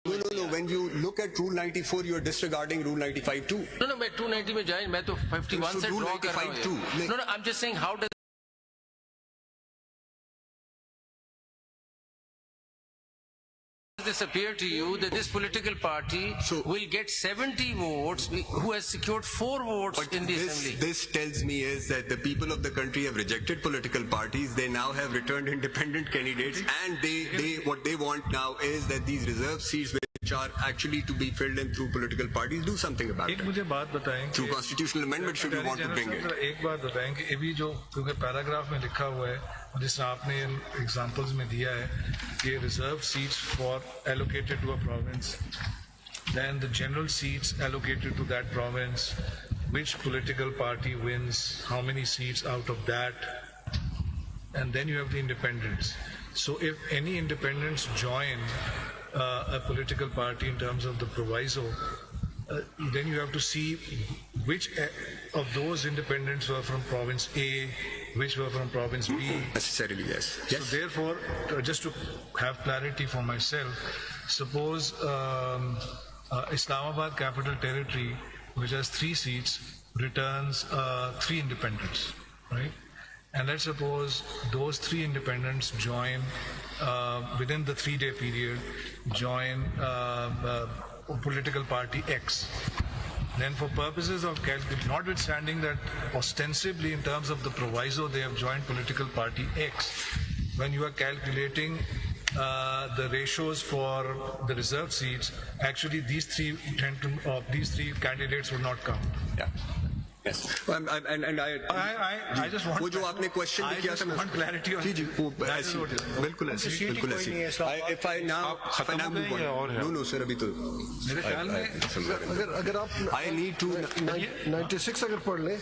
No. When you look at Rule 94, you are disregarding Rule 95 too. No, میں 290 میں جائیں, میں تو 51 سے Rule ڈرا کر رہا 95 too. ہوں. No, I'm just saying, how does this appear to you that this political party will get 70 votes who has secured 4 votes in the assembly? This tells me is that the people of the country have rejected political parties. They now have returned independent candidates, and they what they want now is that these reserve seats which are actually to be filled in through political parties do something about ایک it. مجھے بات بتائیں Through constitutional amendment should you want to bring it. ایک بات بتائیں کہ ابھی جو کیونکہ پیراگراف میں لکھا ہوا ہے جس طرح آپ نے ایگزامپلز میں دیا ہے کہ reserve seats for allocated to a province, then the general seats allocated to that province, which political party wins how many seats out of that, and then you have the independents. So if any independents join a political party in terms of the proviso, then you have to see which of those independents were from province A, which were from province B. Necessarily, yes. So therefore, just to have clarity for myself, suppose Islamabad Capital Territory, which has 3 seats, returns 3 independents, right? And let's suppose those 3 independents join within the 3-day period, join political party X. Then for purposes of notwithstanding that ostensibly in terms of the proviso they have joined political party X, when you are calculating the ratios for the reserved seats, actually these 3 candidates would not count. Yeah. Yes. And I just want وہ جو آپ نے question کیا تھا, want clarity on جی ایسی بالکل ایسی بالکل ایسی. If I now move on. No sir, ابھی تو میرے خیال میں اگر آپ I need to 96 اگر پڑھ لیں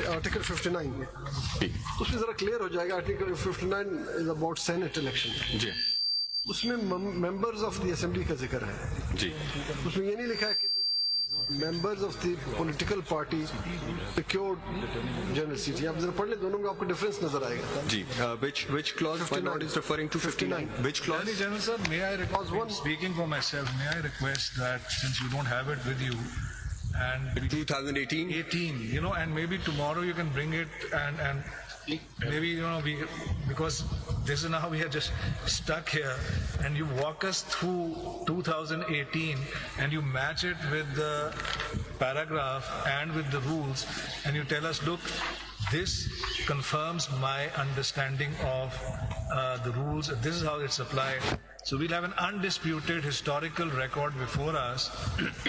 آرٹیکل 59 میں, اس میں ذرا کلیئر ہو جائے گا. Article 59 is about Senate election. جی اس میں ممبرز آف دی اسمبلی کا ذکر ہے. جی اس میں یہ نہیں لکھا ہے کہ members of the political party secured general seat. آپ ذرا پڑھ لیں, دونوں میں آپ کو ڈفرینس نظر آئے گا. جی which clause my lord is referring to? 59. Which clause? General sir, may I request, speaking for myself, may I request that since you don't have it with you, and 2018, and maybe tomorrow you can bring it and maybe because this is now we are just stuck here, and you walk us through 2018 and you match it with the paragraph and with the rules, and you tell us, look, this confirms my understanding of the rules, this is how it's applied. So we'll have an undisputed historical record before us,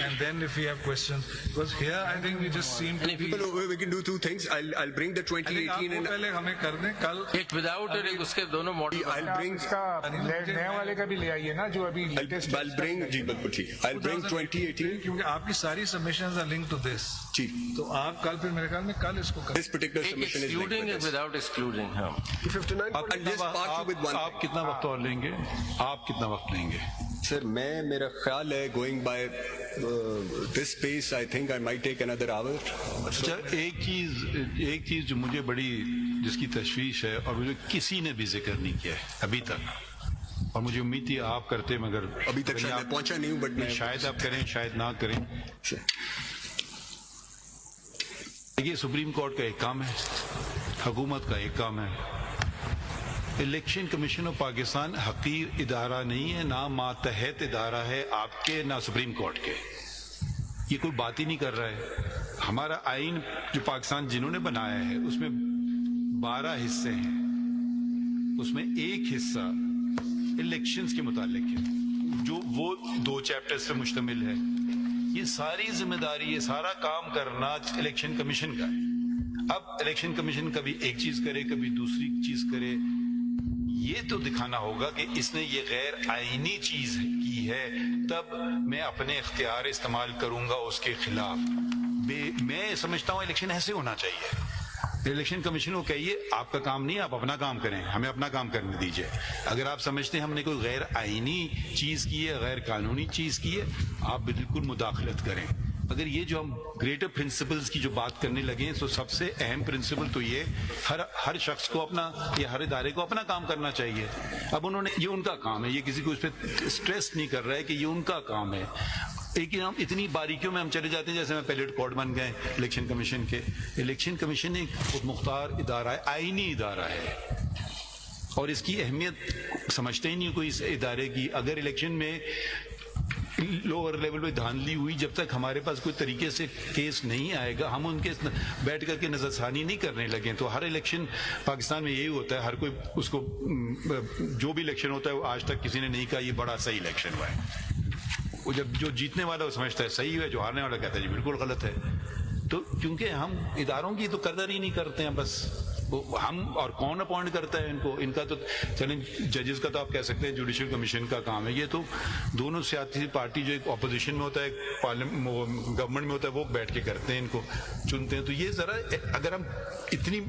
and then if we have questions, because here I think we just seem to be... We can do 2 things. I'll bring the 2018 and پہلے ہمیں کر دیں کل ایک without اور ایک اس کے دونوں ماڈل. I'll bring نئے والے کا بھی لے آئیے نا جو ابھی I'll bring جی بالکل ٹھیک. I'll bring 2018 کیونکہ آپ کی ساری submissions are linked to this. جی. تو آپ کل پھر میرے خیال میں کل اس کو کریں. This particular submission is linked excluding with this. Without excluding. ہاں 59 I'll just spark you with one آپ thing. کتنا وقت اور لیں گے؟ آپ کتنا وقت لیں گے؟ سر میرا خیال ہے going by this pace I think I might take another hour. اچھا ایک چیز جو مجھے بڑی جس کی تشویش ہے اور مجھے کسی نے بھی ذکر نہیں کیا ہے ابھی تک, اور مجھے امید تھی آپ کرتے مگر ابھی تک شاید میں پہنچا نہیں ہوں, بٹ شاید آپ کریں شاید نہ کریں. یہ سپریم کورٹ کا ایک کام ہے, حکومت کا ایک کام ہے. الیکشن کمیشن آف پاکستان حقیر ادارہ نہیں ہے, نہ ماتحت ادارہ ہے آپ کے نہ سپریم کورٹ کے. یہ کوئی بات ہی نہیں کر رہا ہے. ہمارا آئین جو پاکستان جنہوں نے بنایا ہے اس میں 12 حصے ہیں, اس میں ایک حصہ الیکشنز کے متعلق ہے جو وہ 2 چیپٹرز پہ مشتمل ہے. یہ ساری ذمہ داری, یہ سارا کام کرنا الیکشن کمیشن کا ہے. اب الیکشن کمیشن کبھی ایک چیز کرے کبھی دوسری چیز کرے, یہ تو دکھانا ہوگا کہ اس نے یہ غیر آئینی چیز کی ہے, تب میں اپنے اختیار استعمال کروں گا اس کے خلاف. میں سمجھتا ہوں الیکشن ایسے ہونا چاہیے. الیکشن کمیشن کو کہیے آپ کا کام نہیں, آپ اپنا کام کریں, ہمیں اپنا کام کرنے دیجیے. اگر آپ سمجھتے ہیں ہم نے کوئی غیر آئینی چیز کی ہے, غیر قانونی چیز کی ہے, آپ بالکل مداخلت کریں. اگر یہ جو ہم گریٹر پرنسپلز کی جو بات کرنے لگے تو سب سے اہم پرنسپل تو یہ ہر شخص کو اپنا یا ہر ادارے کو اپنا کام کرنا چاہیے. اب انہوں نے یہ ان کا کام ہے, یہ کسی کو اس پہ اسٹریس نہیں کر رہا ہے کہ یہ ان کا کام ہے. لیکن ہم اتنی باریکیوں میں ہم چلے جاتے ہیں, جیسے میں پہلے ریکارڈ بن گئے الیکشن کمیشن کے. الیکشن کمیشن ایک خود مختار ادارہ ہے, آئینی ادارہ ہے, اور اس کی اہمیت سمجھتے ہی نہیں کوئی اس ادارے کی. اگر الیکشن میں لوور لیول پہ دھاندلی ہوئی, جب تک ہمارے پاس کوئی طریقے سے کیس نہیں آئے گا, ہم ان کے بیٹھ کر کے نظر ثانی نہیں کرنے لگے. تو ہر الیکشن پاکستان میں یہی ہوتا ہے, ہر کوئی اس کو جو بھی الیکشن ہوتا ہے وہ آج تک کسی نے نہیں کہا یہ بڑا صحیح الیکشن ہوا ہے. وہ جب جو جیتنے والا وہ سمجھتا ہے صحیح ہے, جو ہارنے والا کہتا ہے جی بالکل غلط ہے. تو کیونکہ ہم اداروں کی تو قدر ہی نہیں کرتے ہیں, بس ہم اور کون اپوائنٹ کرتا ہے ان کو, ان کا تو چلیں ججز کا تو آپ کہہ سکتے ہیں جوڈیشل کمیشن کا کام ہے. یہ تو دونوں سیاسی پارٹی جو ایک اپوزیشن میں ہوتا ہے, گورنمنٹ میں ہوتا ہے, وہ بیٹھ کے کرتے ہیں, ان کو چنتے ہیں. تو یہ ذرا اگر ہم اتنی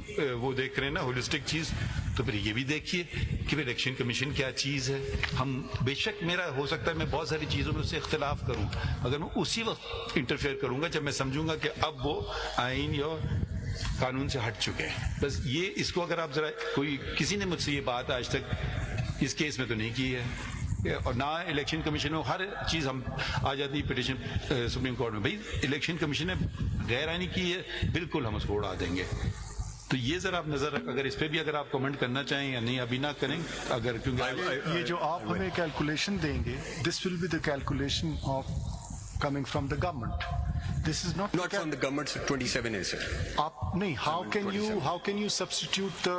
وہ دیکھ رہے ہیں نا ہولسٹک چیز, تو پھر یہ بھی دیکھیے کہ پھر الیکشن کمیشن کیا چیز ہے. ہم بے شک میرا ہو سکتا ہے میں بہت ساری چیزوں میں اس سے اختلاف کروں, اگر میں اسی وقت انٹرفیئر کروں گا جب میں سمجھوں گا کہ اب وہ آئین یا قانون سے ہٹ چکے ہیں. بس یہ اس کو اگر آپ ذرا کوئی کسی نے مجھ سے یہ بات آج تک اس کیس میں تو نہیں کی ہے, اور نہ الیکشن کمیشن میں ہر چیز ہم آ جاتی پٹیشن سپریم کورٹ میں, بھائی الیکشن کمیشن نے غیر آئینی کی ہے بالکل ہم اس کو اڑا دیں گے. تو یہ ذرا آپ نظر اگر اس پہ بھی اگر آپ کمنٹ کرنا چاہیں یا نہیں ابھی نہ کریں, اگر کیونکہ یہ جو آپ ہمیں کیلکولیشن دیں گے, this will be the calculation of coming from the government. This is not from the government's 27 is, sir. آپ نہیں, how can you substitute the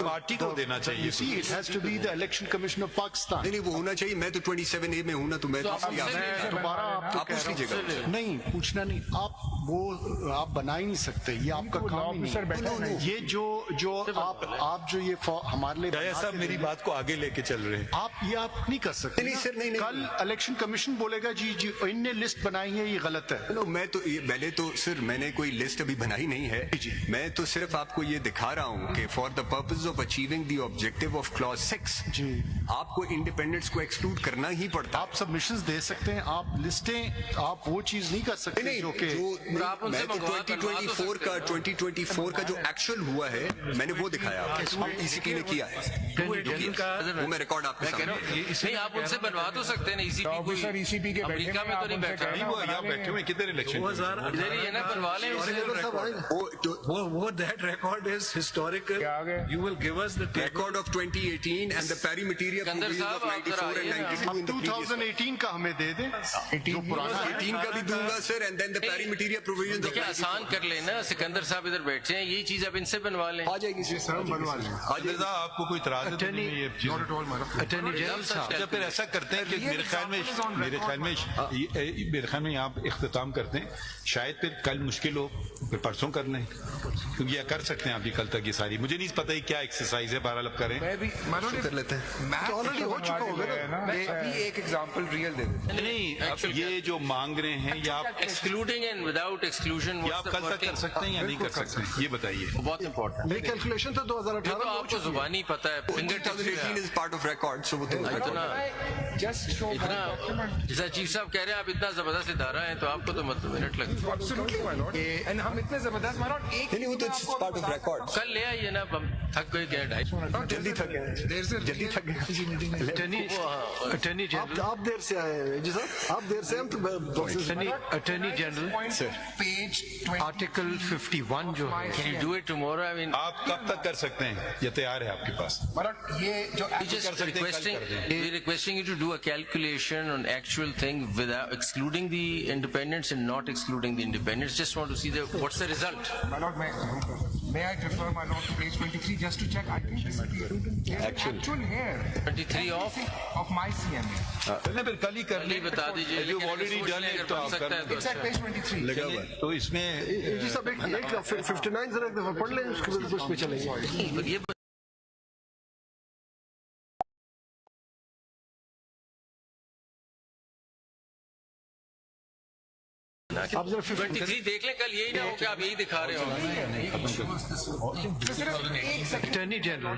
party کو دینا چاہیے. You see, it has to be the Election Commission of Pakistan. نہیں وہ ہونا چاہیے. میں تو 27A میں ہوں نا, تو میں تو دوبارہ آپ پوچھ لیجیے گا. نہیں پوچھنا نہیں, آپ بنا ہی نہیں سکتے, یہ آپ کا کام ہی نہیں. یہ جو آپ جو یہ ہمارے لیے صاحب میری بات کو آگے لے کے چل رہے ہیں, آپ نہیں کر سکتے. نہیں سر, نہیں کل الیکشن کمیشن بولے گا جی ان نے لسٹ بنائی ہے, یہ غلط ہے. میں تو پہلے تو سر میں نے کوئی لسٹ ابھی بنائی نہیں ہے, میں تو صرف آپ کو یہ دکھا رہا ہوں کہ for the purpose of achieving the objective of clause 6 آپ کو انڈیپینڈنس کو ایکسکلوڈ کرنا ہی پڑتا. آپ سبمیشنز دے سکتے ہیں, آپ لسٹیں, آپ وہ چیز نہیں کر سکتے جو کہ میں تو 2024 کا جو ایکچوئل ہوا ہے میں نے وہ دکھایا, ای سی پی نے کیا ہے, وہ میں ریکارڈ آپ کو نہیں, آپ ان سے بنوا تو سکتے ہیں. ای سی پی کے امریکہ میں تو نہیں بیٹھا, وہ یہاں بیٹھے ہوئے کدھر الیکشن ادھر ہی ہے نا, بنوا لیں. That record is historical. You will give us the record of 2018 and the pari materia provisions of 94 and 92 in the previous 2018 کا ہمیں دے دیں, جو پرانا 18 کا بھی دوں گا سر, and then the pari materia provisions of دیکھیں آسان کر لینا, سکندر صاحب ادھر بیٹھے ہیں, یہی چیز آپ ان سے بنوا لیں. آ جائے گی سر, بنوا لیں. آپ کو کوئی اعتراض ہے؟ جب پھر ایسا کرتے ہیں کہ میرے خیال میں آپ اختتام کرتے ہیں, شاید پھر کل مشکل ہو, پھر پرسوں کر لیں, کیونکہ یہ کر سکتے ہیں آپ بھی کل تک. یہ ساری مجھے نہیں پتہ کیا ایکسرسائز ہے, بہرحال آپ کریں. کر لیتے ہیں, آلریڈی ہو چکا ہوگا نا. ایک ایگزامپل ریئل دے دیں. نہیں, یہ جو مانگ رہے ہیں یا آپ ایکسکلوڈنگ اینڈ وداؤٹ ایکسکلوژن, یا آپ کل تک کر سکتے ہیں یا نہیں کر سکتے, یہ بتائیے. بہت امپورٹنٹ. میری کیلکولیشن تو 2018 تو آپ کو زبانی پتہ ہے, finger tips 2018 is part of record, so وہ تو اتنا جیسا چیف صاحب کہہ رہے ہیں, آپ اتنا زبردست ادارہ ہیں تو آپ کو تو منٹ لگتا ہے. ہم اتنے زبردست نہیں, وہ تو part of record. کل لے آئیے نا, ہم تھک گئے کیا 2.5 جلدی تھک گئے. آپ دیر سے آئے ہیں جی صاحب, آپ دیر سے ہم تو اٹارنی جنرل پیج آرٹیکل 51 جو ہے, Can you do it tomorrow? I mean, آپ کب تک کر سکتے ہیں, یہ تیار ہے آپ کے پاس. یہ جو we're requesting you to do a calculation on actual thing without excluding the independents and not excluding the independents. Just want to see what's the result. My lord, may I refer my lord to page 23 just to check? I think this is actual here. 23 of my CMA. چلیں پھر کل ہی کر لیں, بتا دیجیے. You've already done it, تو آپ کر لیں. It's at page 23. لگا ہوا ہے. تو اس میں جی صاحب ایک 59 ذرا ایک دفعہ پڑھ لیں, اس کے بعد اس پہ چلیں گے. یہ آپ ذرا 23 دیکھ لیں, کل یہی نہ ہو کہ آپ یہی دکھا رہے ہو. Attorney general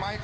My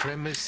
premise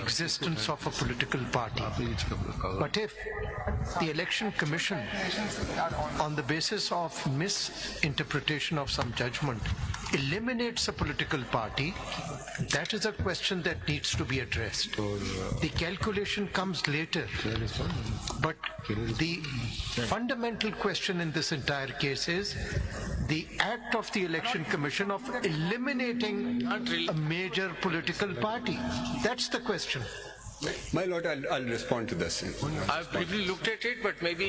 existence of a political party. But if the election commission on the basis of misinterpretation of some judgment eliminates a political party, that is a question that needs to be addressed. The calculation comes later, but the fundamental question in this entire case is the act of the election commission of eliminating a major political party. That's the question. My lord, I'll respond to this. I've briefly looked at it, but maybe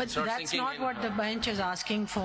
But that's not what the bench is asking for.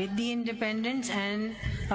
with the independents and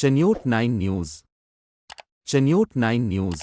Chanute 9 News. Chanute 9 News.